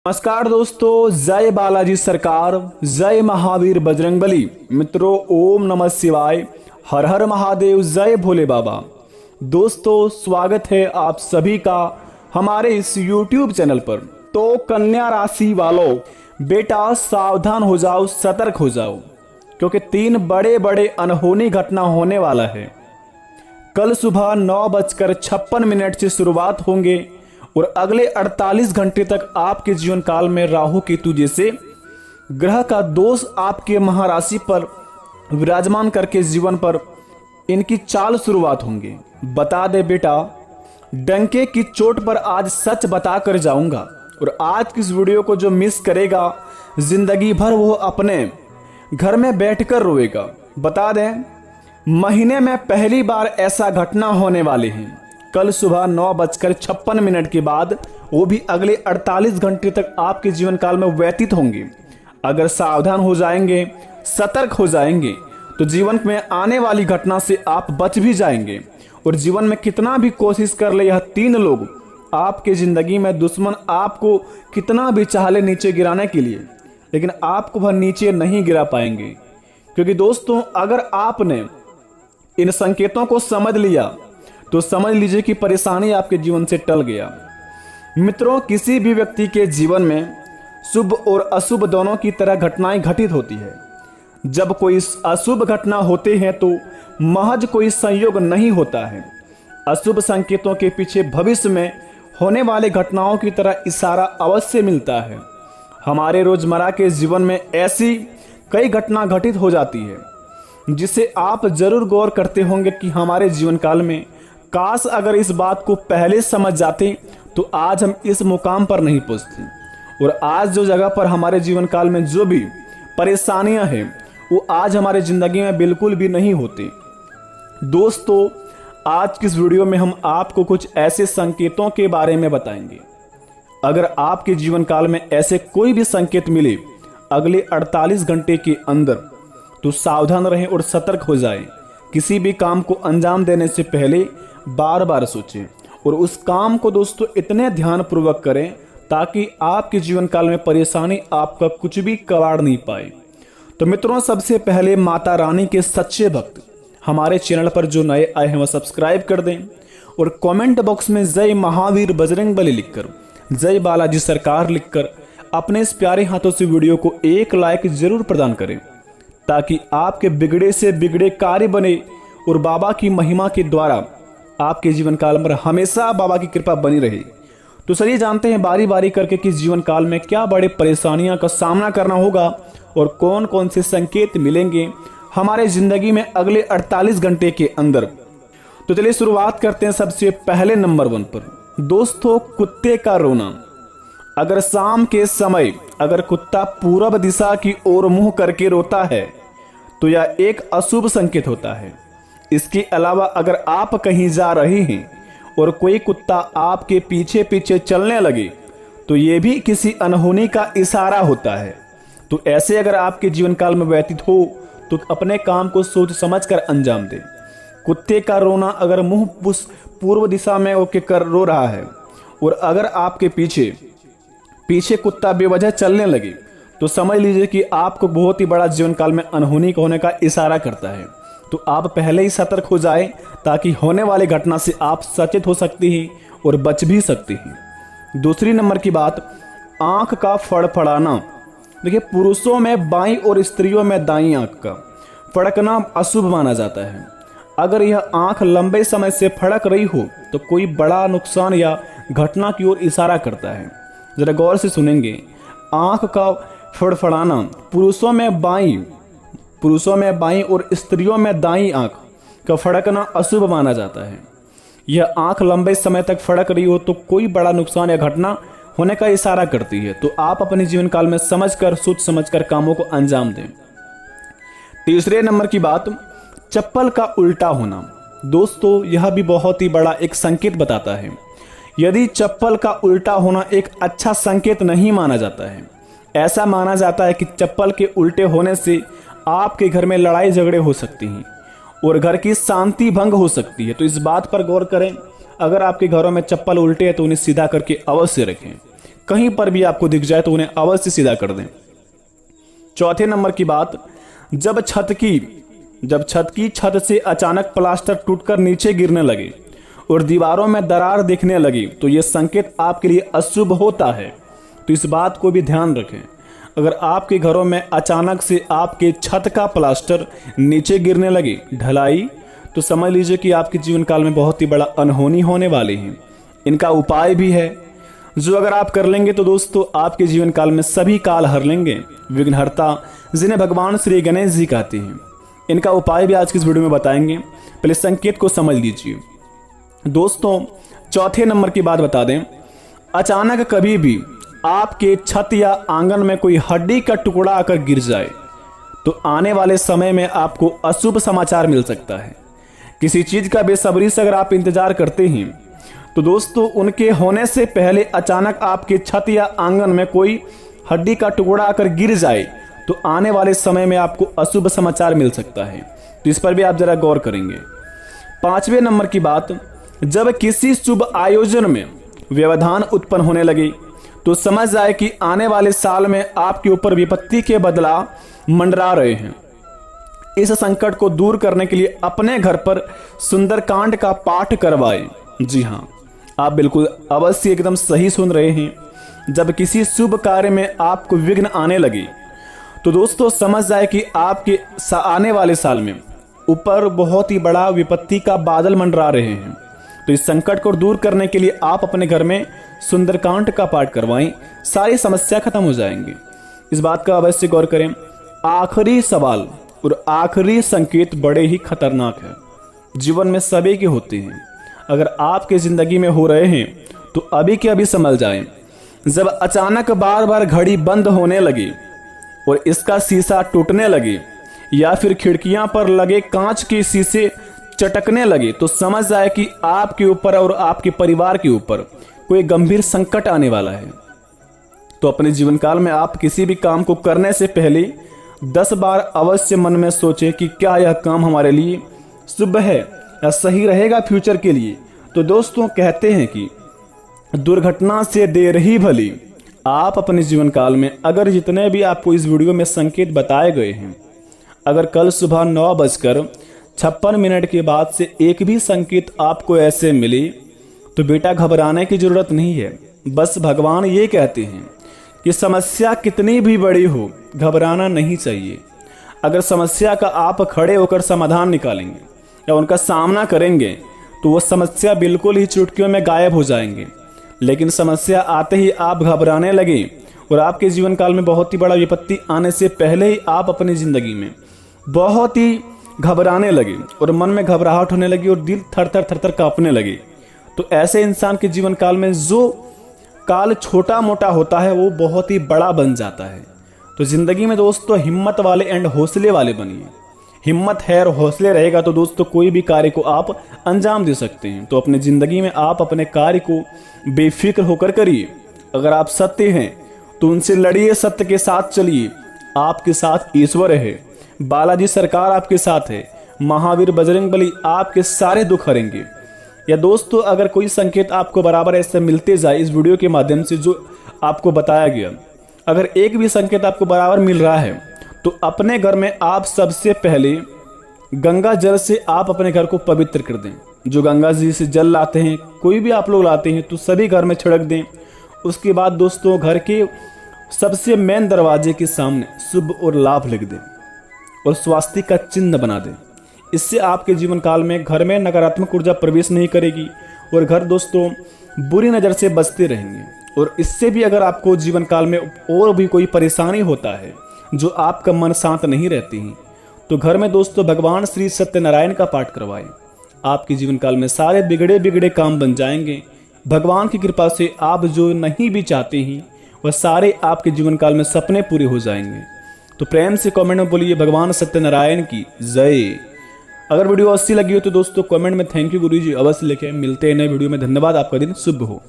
नमस्कार दोस्तों, जय बालाजी सरकार, जय महावीर बजरंगबली। मित्रों, ओम नमः शिवाय, हर हर महादेव, जय भोले बाबा। दोस्तों, स्वागत है आप सभी का हमारे इस YouTube चैनल पर। तो कन्या राशि वालों, बेटा सावधान हो जाओ, सतर्क हो जाओ, क्योंकि 3 बड़े बड़े अनहोनी घटना होने वाला है। कल सुबह 9:56 से शुरुआत होंगे और अगले 48 घंटे तक आपके जीवन काल में राहु केतु जैसे ग्रह का दोष आपके महाराशि पर विराजमान करके जीवन पर इनकी चाल शुरुआत होंगे। बता दे बेटा, डंके की चोट पर आज सच बता कर जाऊंगा, और आज की इस वीडियो को जो मिस करेगा जिंदगी भर वो अपने घर में बैठकर रोएगा। बता दें, महीने में पहली बार ऐसा घटना होने वाली है। कल सुबह 9:56 के बाद, वो भी अगले 48 घंटे तक आपके जीवन काल में व्यतीत होंगे। अगर सावधान हो जाएंगे, सतर्क हो जाएंगे, तो जीवन में आने वाली घटना से आप बच भी जाएंगे। और जीवन में कितना भी कोशिश कर ले यह 3 लोग, आपके जिंदगी में दुश्मन आपको कितना भी चाह ले नीचे गिराने के लिए, लेकिन आपको वह नीचे नहीं गिरा पाएंगे। क्योंकि दोस्तों, अगर आपने इन संकेतों को समझ लिया तो समझ लीजिए कि परेशानी आपके जीवन से टल गया। मित्रों, किसी भी व्यक्ति के जीवन में शुभ और अशुभ दोनों की तरह घटनाएं घटित होती है। जब कोई अशुभ घटना होते हैं तो महज कोई संयोग नहीं होता है। अशुभ संकेतों के पीछे भविष्य में होने वाले घटनाओं की तरह इशारा अवश्य मिलता है। हमारे रोजमर्रा के जीवन में ऐसी कई घटना घटित हो जाती है जिसे आप जरूर गौर करते होंगे कि हमारे जीवन काल में काश अगर इस बात को पहले समझ जाते तो आज हम इस मुकाम पर नहीं पहुंचते। और आज जो जगह पर हमारे जीवन काल में जो भी परेशानियां हैं वो आज हमारे जिंदगी में बिल्कुल भी नहीं होती। दोस्तों, आज की इस वीडियो में हम आपको कुछ ऐसे संकेतों के बारे में बताएंगे। अगर आपके जीवन काल में ऐसे कोई भी संकेत मिले अगले 48 घंटे के अंदर, तो सावधान रहें और सतर्क हो जाएं। किसी भी काम को अंजाम देने से पहले बार बार सोचें और उस काम को दोस्तों इतने ध्यानपूर्वक करें ताकि आपके जीवन काल में परेशानी आपका कुछ भी कबाड़ नहीं पाए। तो मित्रों, सबसे पहले माता रानी के सच्चे भक्त हमारे चैनल पर जो नए आए हैं वह सब्सक्राइब कर दें और कमेंट बॉक्स में जय महावीर बजरंगबली लिखकर, जय बालाजी सरकार लिखकर अपने इस प्यारे हाथों से वीडियो को एक लाइक जरूर प्रदान करें, ताकि आपके बिगड़े से बिगड़े कार्य बने और बाबा की महिमा के द्वारा आपके जीवन काल में हमेशा बाबा की कृपा बनी रहे। तो चलिए जानते हैं बारी बारी करके कि जीवन काल में क्या बड़े परेशानियों का सामना करना होगा और कौन कौन से संकेत मिलेंगे हमारे जिंदगी में अगले 48 घंटे के अंदर। तो चलिए शुरुआत करते हैं सबसे पहले नंबर 1 पर। दोस्तों, कुत्ते का रोना। अगर शाम के समय अगर कुत्ता पूर्व दिशा की ओर मुंह करके रोता है तो यह एक अशुभ संकेत होता है। इसके अलावा अगर आप कहीं जा रहे हैं और कोई कुत्ता आपके पीछे पीछे चलने लगे तो यह भी किसी अनहोनी का इशारा होता है। तो ऐसे अगर आपके जीवन काल में व्यतीत हो तो अपने काम को सोच समझ कर अंजाम दें। कुत्ते का रोना अगर मुंह पूर्व दिशा में होकर कर रो रहा है और अगर आपके पीछे कुत्ता बेवजह चलने लगे तो समझ लीजिए कि आपको बहुत ही बड़ा जीवन काल में अनहोनी होने का इशारा करता है। तो आप पहले ही सतर्क हो जाएं ताकि होने वाली घटना से आप सचेत हो सकती हैं और बच भी सकती हैं। दूसरी नंबर की बात, आंख का फड़फड़ाना। देखिए, पुरुषों में बाईं और स्त्रियों में दाईं आंख का फड़कना अशुभ माना जाता है। अगर यह आंख लंबे समय से फड़क रही हो तो कोई बड़ा नुकसान या घटना की ओर इशारा करता है। जरा गौर से सुनेंगे, आंख का फड़फड़ाना पुरुषों में बाईं और स्त्रियों में दाईं आंख का फड़कना अशुभ माना जाता है। यह आंख लंबे समय तक फड़क रही हो तो कोई बड़ा नुकसान या घटना होने का इशारा करती है। तो आप अपने जीवन काल में सोच समझकर कामों को अंजाम दें। तीसरे नंबर की बात, चप्पल का उल्टा होना। दोस्तों, यह भी बहुत ही बड़ा एक संकेत बताता है। यदि चप्पल का उल्टा होना एक अच्छा संकेत नहीं माना जाता है। ऐसा माना जाता है कि चप्पल के उल्टे होने से आपके घर में लड़ाई झगड़े हो सकती हैं और घर की शांति भंग हो सकती है। तो इस बात पर गौर करें, अगर आपके घरों में चप्पल उल्टे हैं तो उन्हें सीधा करके अवश्य रखें। कहीं पर भी आपको दिख जाए तो उन्हें अवश्य सीधा कर दें। चौथे नंबर की बात, जब छत से अचानक प्लास्टर टूटकर नीचे गिरने लगे और दीवारों में दरार दिखने लगी तो यह संकेत आपके लिए अशुभ होता है। तो इस बात को भी ध्यान रखें। अगर आपके घरों में अचानक से आपके छत का प्लास्टर नीचे गिरने लगे, ढलाई, तो समझ लीजिए कि आपके जीवन काल में बहुत ही बड़ा अनहोनी होने वाली है। इनका उपाय भी है जो अगर आप कर लेंगे तो दोस्तों आपके जीवन काल में सभी काल हर लेंगे। विघ्नहर्ता जिन्हें भगवान श्री गणेश जी कहते हैं, इनका उपाय भी आज की इस वीडियो में बताएंगे। पहले संकेत को समझ लीजिए दोस्तों। चौथे नंबर की बात बता दें, अचानक कभी भी आपके छत या आंगन में कोई हड्डी का टुकड़ा आकर गिर जाए तो आने वाले समय में आपको अशुभ समाचार मिल सकता है। किसी चीज का बेसब्री से अगर आप इंतजार करते हैं तो दोस्तों उनके होने से पहले अचानक आपके छत या आंगन में कोई हड्डी का टुकड़ा आकर गिर जाए तो आने वाले समय में आपको अशुभ समाचार मिल सकता है। तो इस पर भी आप जरा गौर करेंगे। पांचवें नंबर की बात, जब किसी शुभ आयोजन में व्यवधान उत्पन्न होने लगे तो समझ जाए कि आने वाले साल में आपके ऊपर विपत्ति के बदलाव मंडरा रहे हैं। इस संकट को दूर करने के लिए अपने घर पर सुंदरकांड का पाठ करवाएं। जी हाँ, आप बिल्कुल अवश्य एकदम सही सुन रहे हैं। जब किसी शुभ कार्य में आपको विघ्न आने लगे तो दोस्तों समझ जाए कि आपके आने वाले साल में ऊपर बहुत ही बड़ा विपत्ति का बादल मंडरा रहे हैं। तो इस संकट को दूर करने के लिए आप अपने घर में सुंदरकांड का पाठ करवाएं, सारी समस्या खत्म हो जाएंगी। इस बात का अवश्य गौर करें। आखिरी सवाल और आखिरी संकेत बड़े ही खतरनाक है, जीवन में सभी के होते हैं। अगर आपके जिंदगी में हो रहे हैं तो अभी के अभी समझ जाएं। जब अचानक बार बार घड़ी बंद होने लगी और इसका शीशा टूटने लगे या फिर खिड़कियां पर लगे कांच के शीशे चटकने लगे तो समझ जाए कि आपके ऊपर और आपके परिवार के ऊपर कोई गंभीर संकट आने वाला है। तो अपने जीवन काल में आप किसी भी काम को करने से पहले 10 बार अवश्य मन में सोचें कि क्या यह काम हमारे लिए शुभ है या सही रहेगा फ्यूचर के लिए। तो दोस्तों कहते हैं कि दुर्घटना से देर ही भली। आप अपने जीवन काल में अगर जितने भी आपको इस वीडियो में संकेत बताए गए हैं, अगर कल सुबह 9:56 के बाद से एक भी संकेत आपको ऐसे मिले तो बेटा घबराने की जरूरत नहीं है। बस भगवान ये कहते हैं कि समस्या कितनी भी बड़ी हो घबराना नहीं चाहिए। अगर समस्या का आप खड़े होकर समाधान निकालेंगे या उनका सामना करेंगे तो वो समस्या बिल्कुल ही चुटकियों में गायब हो जाएंगे। लेकिन समस्या आते ही आप घबराने लगे और आपके जीवन काल में बहुत ही बड़ा विपत्ति आने से पहले ही आप अपनी जिंदगी में बहुत ही घबराने लगे और मन में घबराहट होने लगी और दिल थर थर कांपने लगे, तो ऐसे इंसान के जीवन काल में जो काल छोटा मोटा होता है वो बहुत ही बड़ा बन जाता है। तो जिंदगी में दोस्तों हिम्मत वाले एंड हौसले वाले बनिए। हिम्मत है और हौसले रहेगा तो दोस्तों कोई भी कार्य को आप अंजाम दे सकते हैं। तो अपने जिंदगी में आप अपने कार्य को बेफिक्र होकर करिए। अगर आप सत्य हैं तो उनसे लड़िए, सत्य के साथ चलिए। आपके साथ ईश्वर है, बालाजी सरकार आपके साथ है, महावीर बजरंगबली आपके सारे दुख हरेंगे। या दोस्तों अगर कोई संकेत आपको बराबर ऐसे मिलते जाए इस वीडियो के माध्यम से जो आपको बताया गया, अगर एक भी संकेत आपको बराबर मिल रहा है तो अपने घर में आप सबसे पहले गंगा जल से आप अपने घर को पवित्र कर दें। जो गंगा जी से जल लाते हैं, कोई भी आप लोग लाते हैं तो सभी घर में छिड़क दें। उसके बाद दोस्तों घर के सबसे मेन दरवाजे के सामने शुभ और लाभ लिख दें और स्वास्तिक का चिन्ह बना दें। इससे आपके जीवन काल में घर में नकारात्मक ऊर्जा प्रवेश नहीं करेगी और घर दोस्तों बुरी नज़र से बचते रहेंगे। और इससे भी अगर आपको जीवन काल में और भी कोई परेशानी होता है, जो आपका मन शांत नहीं रहती है, तो घर में दोस्तों भगवान श्री सत्यनारायण का पाठ करवाएं। आपके जीवन काल में सारे बिगड़े काम बन जाएंगे। भगवान की कृपा से आप जो नहीं भी चाहते हैं वह सारे आपके जीवन काल में सपने पूरे हो जाएंगे। तो प्रेम से कमेंट में बोलिए भगवान सत्यनारायण की जय। अगर वीडियो अच्छी लगी हो तो दोस्तों कमेंट में थैंक यू गुरुजी अवश्य लिखें। मिलते हैं नए वीडियो में। धन्यवाद। आपका दिन शुभ हो।